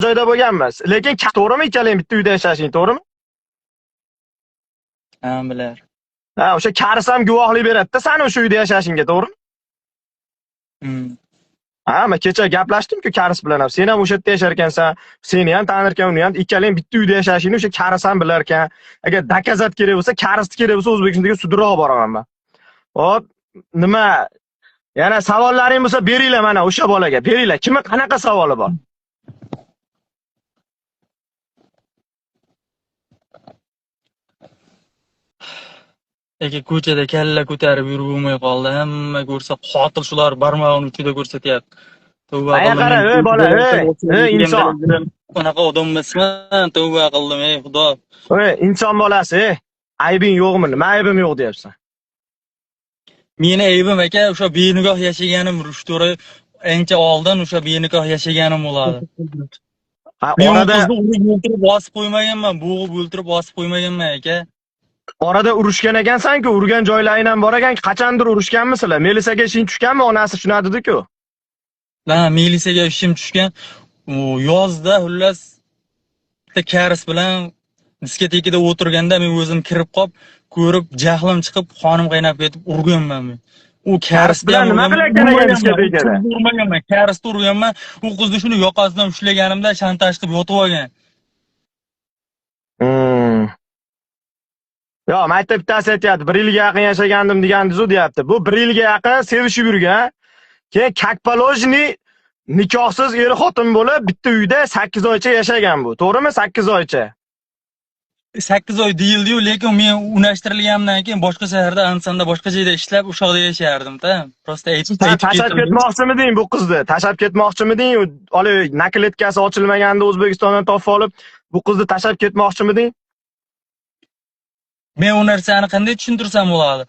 joyda bo'lganmiz. Lekin to'g'rimi ikkalang bitta uyda yashashing, to'g'rimi? Ha, bilar. Ha, o'sha karis ham guvohlik beradi-da, seni o'sha uyda yashashingga, to'g'rimi? Ha, men kecha gaplashdim-ku karis bilan ham. Sen ham o'sha yerda yashar ekansan, seni ham tanir ekan, uni ham ikkalang bitta uyda yashashingni o'sha karis ham bilar ekan. Agar dokazat kerak bo'lsa, karisni kerak bo'lsa O'zbekistondagi sudga olib boraman men. Hop, nima? Yana savollaring bo'lsa beringlar mana o'sha bolaga. Beringlar. Kimning qanaqa savoli bor? Aka ko'chada kalla ko'tarib yurib bo'lmay qoldi. Hamma ko'rsa qotil shular barmog'ini uchida ko'rsatyapti. Tavba Aya qara, ey bola, ey inson. Qanaqa odam emasman, tavba qildim, ey Xudo. Ey inson bolasi, aybing yo'qmi? Nima aybim yo'q deyapsan? Meni aybim aka, o'sha benigoh yashaganim Rushto'ra ancha oldin o'sha benigoh yashaganim bo'ladi. Ha, Men orada o'ltirib bosib qo'ymaganman, bo'g'ib o'ltirib bosib qo'ymaganman aka. orada urushgan ekansan-ku, urgan joylaring ham bor ekan, qachondir urushganmisizlar? Melisaga ishing tushganmi? Onasi shunadiku. Ha, milisaga ishim tushgan. Yozda xullas bitta karis bilan diskotekada o'tirganda men o'zim kirib qolib, ko'rib, jahlim chiqib, xonim qaynab ketib urganman men. U karis bilan nima qilarkan ekan diskotekada? Urmaganman, karisni urganman. U qizni shuni yoqasidan ushlaganimda shantaj qilib yotib olgan. Yo, mayda bittasi aytyapti, 1 yilga yaqin yashagandim degandiz-ku deyapti. Bu 1 yilga yaqin sevishib yurgan. Keyin kakpolojni nikohsiz er xotin bo'lib bitta uyda 8 oycha yashagan bu. To'g'rimi? 8 oycha. 8 oy deyildi-yu, lekin men unashtirilganimdan keyin boshqa shaharda, Andijonda boshqa joyda ishlab, o'sha yerda yashardim-da. Prosta aytib Tashab ketmoqchimiding bu qizni? Tashab ketmoqchimiding? Oli nakletkasi ochilmaganda O'zbekistondan topib olib, bu qizni tashab ketmoqchimiding? Men u narsani qanday tushuntirsam bo'ladi?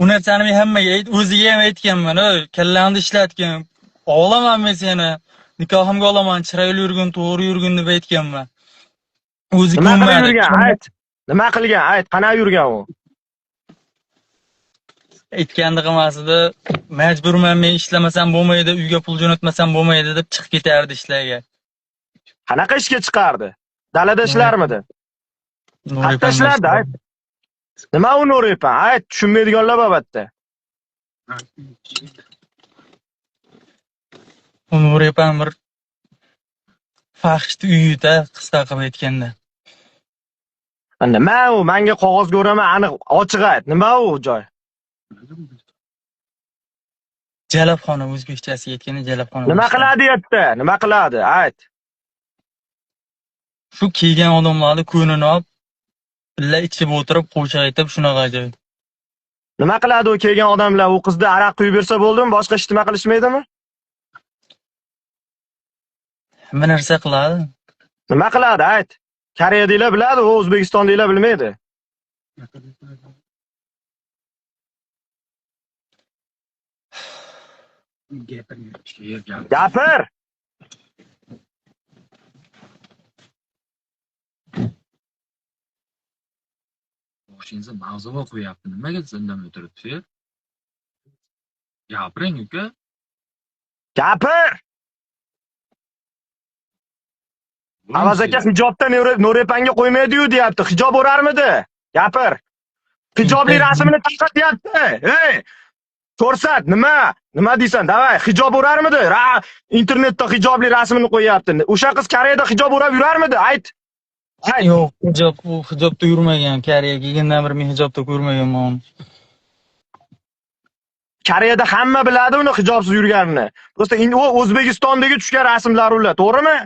U narsani men hammaga o'ziga ham aytganman, kallamni ishlatgan. Olaman men seni, nikohimga olaman, chiroyli yurgin, to'g'ri yurgin deb aytganman. O'zi nima qilib yurgan? Ayt. Nima qilgan? Ayt, qanaqa yurgan u? Aytganda qilmasdi, majburman men ishlamasam bo'lmaydi, uyga pul jo'natmasam bo'lmaydi deb chiqib ketardi ishlarga. Qanaqa ishga chiqardi? Dalada ishlarmidi? Qayerda ishlardi? Ayt. Nima u Nuripan? Ayt, tushunmaydiganlar albatta. Nuripan bir faxshli uyida qisqa qilib aytganda. Nima u? Menga qog'ozga o'raman, aniq ochiq ayt. Nima u joy? Jalabxona, o'zbekchasiga aytganda jalabxona. Nima qiladi yerda? Nima qiladi? Ayt. Shu kelgan odamlarni ko'nini olib, billa ichib o'tirib, qo'shiq aytib shunaqa joy. Nima qiladi u kelgan odamlar? U qizni aroq quyib bersa bo'ldimi? Boshqa ish nima qilishmaydimi? Hamma narsa qiladi. Nima qiladi? Ayt. Koreyadagilar biladi, u O'zbekistondagilar bilmaydi. Gapir. Boshingizga mavzuga qo'yapti. Nimaga indamay turibdi? Gapiring uka. Gapir. Avaz aka hijobda Nurepanga qo'ymaydi-yu deyapti. Hijob o'rarmidi? Gapir. Hijobli rasmini taqatyapti. Ey! Ko'rsat, nima? Nima deysan? Davay, hijob o'rarmidi? Internetda hijobli rasmini qo'yapti. O'sha qiz Koreyada hijob o'rab yurarmidi? Ayt. Yo'q, hijobda yurmagan. Koreyaga kelgandan beri men hijobda ko'rmaganman. Koreyada hamma biladi uni hijobsiz yurganini. Prosta u O'zbekistondagi tushgan rasmlar ular, to'g'rimi?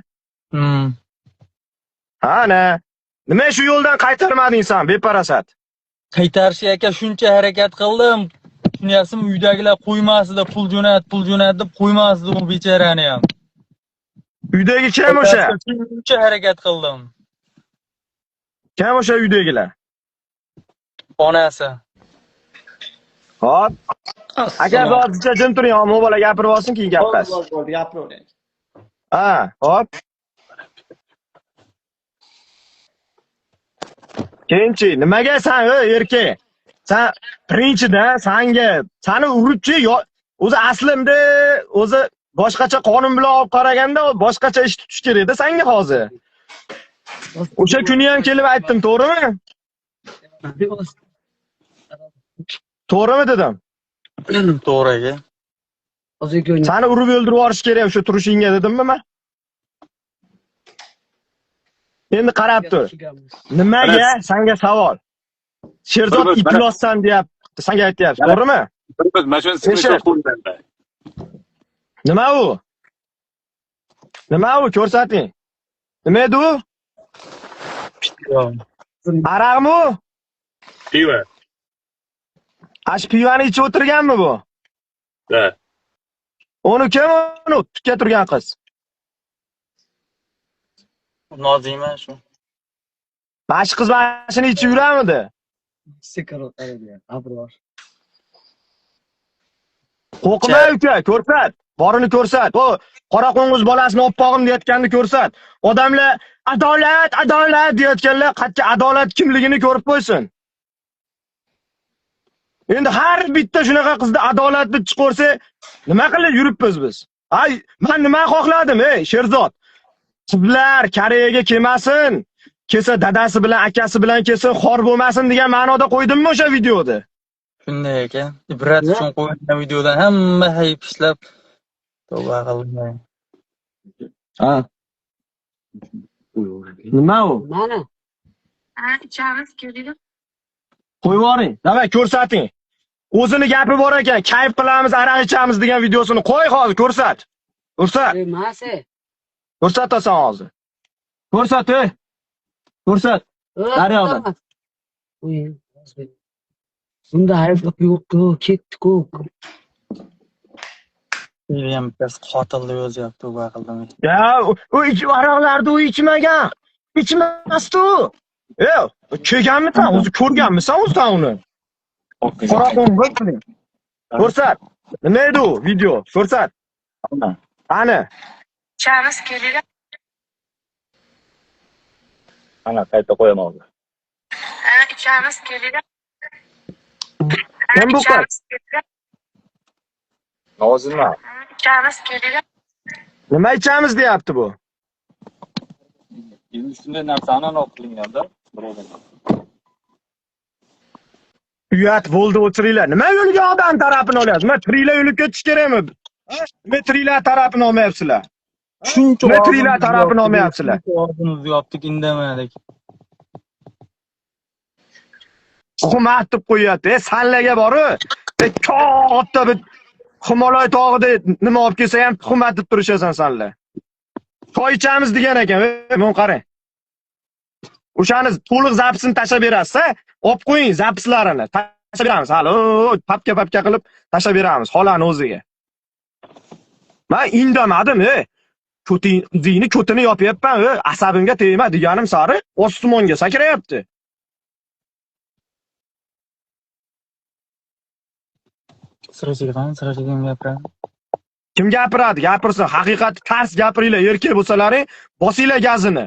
Ana. Nima shu yo'ldan qaytarmading sen, beparasat? Qaytarish aka shuncha harakat qildim. Tushunasizmi, uydagilar qo'ymasdi, pul jo'nat deb qo'ymasdi u bechorani ham. Uydagi kim o'sha? Shuncha harakat qildim. Kim o'sha uydagilar? Onasi. Hop. Aka hozircha jim turing, mo'bola gapirib olsin, keyin gaplashamiz. Bo'ldi, gapiravering. Ha, hop. Keyinchi, nimaga sen erkak? Sen birinchidan seni uruvchi o'zi aslimda o'zi boshqacha qonun bilan olib qaraganda boshqacha ish tutish kerak-da senga hozir. O'sha kuni ham kelib aytdim, to'g'rimi? To'g'rimi dedim? To'g'ri aka. Seni urib o'ldirib yuborish kerak o'sha turishingga dedimmi men? Endi qarab tur. Nimaga? Senga savol. Sherzod iflossan deyapti, senga aytyapti, to'g'rimi? Mana shuni screenshot qo'ydim. Nima u? Nima u? Ko'rsating. Nima edi u? Araqmi u? Pivo. Ash pivani ichib o'tirganmi bu? Da. Uni kim uni tutga turgan qiz? Nozima shu. Mash qiz mashini ichib yuramidi? Qo'rqma uka, ko'rsat. Borini ko'rsat. O, qora qo'ng'iz bolasini oppog'im deyotganini ko'rsat. Odamlar adolat, adolat deyotganlar qat'iy adolat kimligini ko'rib qo'ysin. Endi har bitta shunaqa qizni adolatni chiqarsa, nima qilib yuribmiz biz? Ay, men nima xohladim, Sherzod? Sizlar Koreyaga kelmasin. Kelsa dadasi bilan, akasi bilan kelsin, xor bo'lmasin degan ma'noda qo'ydimmi o'sha videoda? Shunday ekan. Ibrat uchun qo'yilgan videodan hamma hayp ishlab tavba qilmang. Ha. Nima u? Mana. Ichamiz keladi. Qo'yib yuboring. Davay ko'rsating. O'zini gapi bor ekan, kayf qilamiz, aroq ichamiz degan videosini qo'y hozir, ko'rsat. Ko'rsat. Mase. Ko'rsatasan hozir. Ko'rsat, ko'rsat. Daryoda. Bunda hayflik yo'q-ku, ketdi-ku. Ham biz qotil deb yozyapti, tavba qildim. Ya, u aroqlarni u ichmagan. Ichmasdi u. Kelganmisan, o'zi ko'rganmisan o'zi uni? Qora qo'ng'iz qiling. Ko'rsat. Nima edi u video? Ko'rsat. Ana. Ichamiz keladi. Ana qayta qo'yaman hozir. Ichamiz keladi. Kim bu qiz? Nozima. Ichamiz keladi. Nima ichamiz deyapti bu? Endi shunday narsani olib qilinganda, birodar. Uyat bo'ldi o'tiringlar. Nima yo'lga odam tarafini olyapsiz? Nima tiriklar yo'lga ketish kerakmi? Nima tiriklar tarafini olmayapsizlar? Shuncha Nima tiriklar tarafini olmayapsizlar? Og'zimizni yopdik, indamadik. Hukumat deb qo'yapti. Sanlarga borib, katta bir Himolay tog'ida nima olib kelsa ham hukumat deb turishasan sanlar. Choy ichamiz degan ekan, men qarang. O'shani to'liq zapisini tashlab berasiz, olib qo'ying zapislarini. Tashlab beramiz. Hali papka qilib tashlab beramiz xolani o'ziga. Men indamadim, Ko'tingni ko'tini yopyapman, asabimga tegma deganim sari osmonga sakrayapti. Sirachigan gapiradi. Kim gapiradi? Gapirsin. Haqiqatni tars gapiringlar, erkak bo'lsalaring, bosinglar gazini.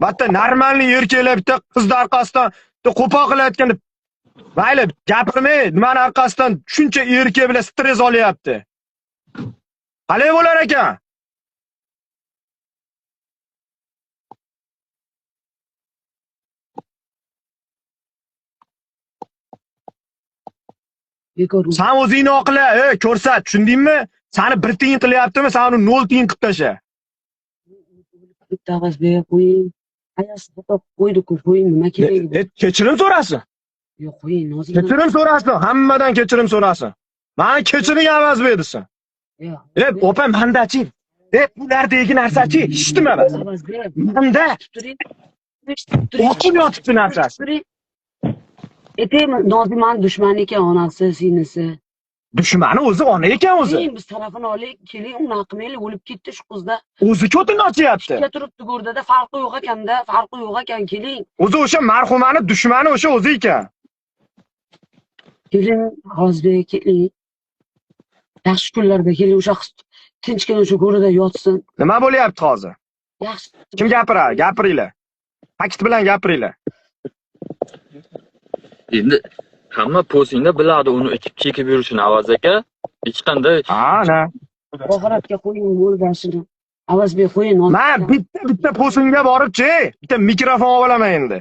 Batta normalniy erkaklar bitta qizni orqasidan qo'pol qilayotganda mayli gapirmay, nimani orqasidan shuncha erkak bilan stress olyapti. Qalay bo'lar ekan? Sen o'zingni oqla, ko'rsat, tushundingmi? Seni 1 tiyin qilyaptimi, sen uni 0 tiyin qilib tasha. Bitta g'az berib qo'ying. Ayasi xato qo'ydi-ku, qo'ying, nima kerak? Kechirim so'rasin. Yo'q, qo'ying, Nozima. Kechirim so'rasin, hammadan kechirim so'rasin. Meni kechiring avaz berdisan. Yo'q. Opa, mandachi. Bulardagi narsachi, eshitdimi men? Manda o'qib yotibdi narsasi. Nozimani dushmani ekan, onasi, singlisi. Dushmani o'zi ona ekan o'zi. Biz tarafini olaylik, keling, uni qilmaylik, o'lib ketdi shu qizda. O'zi ko'tini ochyapti. Ishga turibdi go'rdada, farqi yo'q ekanda, farqi yo'q ekan, keling. O'zi o'sha marhumani dushmani o'sha o'zi ekan. Keling, hozir keling. Yaxshi kunlarda keling, o'sha qiz tinchgina o'sha go'rida yotsin. Nima bo'lyapti hozir? Yaxshi. Kim gapiradi? Gapiringlar. Fakt bilan gapiringlar. Endi hamma postingda biladi uni ichib chekib yurishini Avaz aka. Hech qanday Ana. Oxiratga qo'ying mo'lbashini. Avazbek qo'ying. Men bitta po'singa boribchi, bitta mikrofon olaman endi.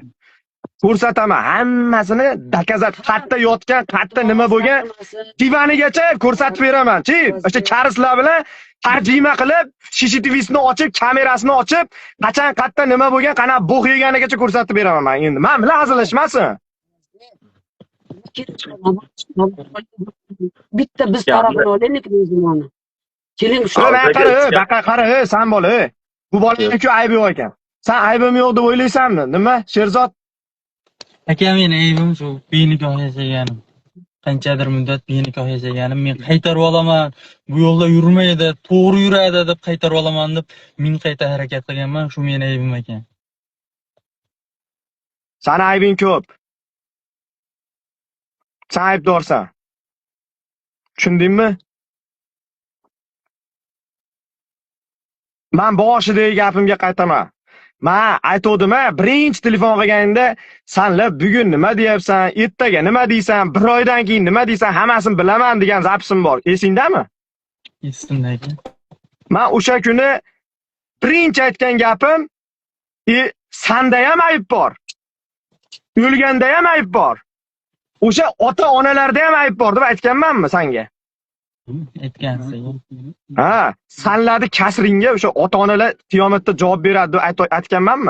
Ko'rsataman hammasini dokazat qayerda yotgan, qayerda nima bo'lgan, divanigacha ko'rsatib beraman-chi. O'sha karislar bilan tarjima qilib, CCTV'sini ochib, kamerasini ochib, qachon qayerda nima bo'lgan, qana bo'q yeganigacha ko'rsatib beraman men endi. Men bilan hazillashmasin. Bitta biz tarafini olaylik mezimoni. Keling shu. Baqa qara, sen bola. Bu bolaning-ku aybi yo'q ekan. Sen aybim yo'q deb o'ylaysanmi? Nima, Sherzod? Aka, meni aybim shu benikoh yashaganim. Qanchadir muddat benikoh yashaganim. Men qaytarib olaman. Bu yo'lda yurmaydi, to'g'ri yuradi deb qaytarib olaman deb men qayta harakat qilganman. Shu meni aybim ekan. Sana aybing ko'p. Sen aybdorsan. Tushundingmi? Men boshidagi gapimga qaytaman. Men aytdim-a, birinchi telefon qilganingda, "Senlar bugun nima deyapsan, ertaga nima deysan, bir oydan keyin nima deysan, hammasini bilaman" degan zapisim bor. Esingdami? Esimda ekan. Men o'sha kuni birinchi aytgan gapim, "Sanda ham ayb bor. O'lganda ham ayb bor. O'sha ota-onalarda ham ayb bor" deb aytganmanmi senga? Aytgansiz. Ha, senlarning kasringga o'sha ota-onalar qiyomatda javob beradi deb aytganmanmi?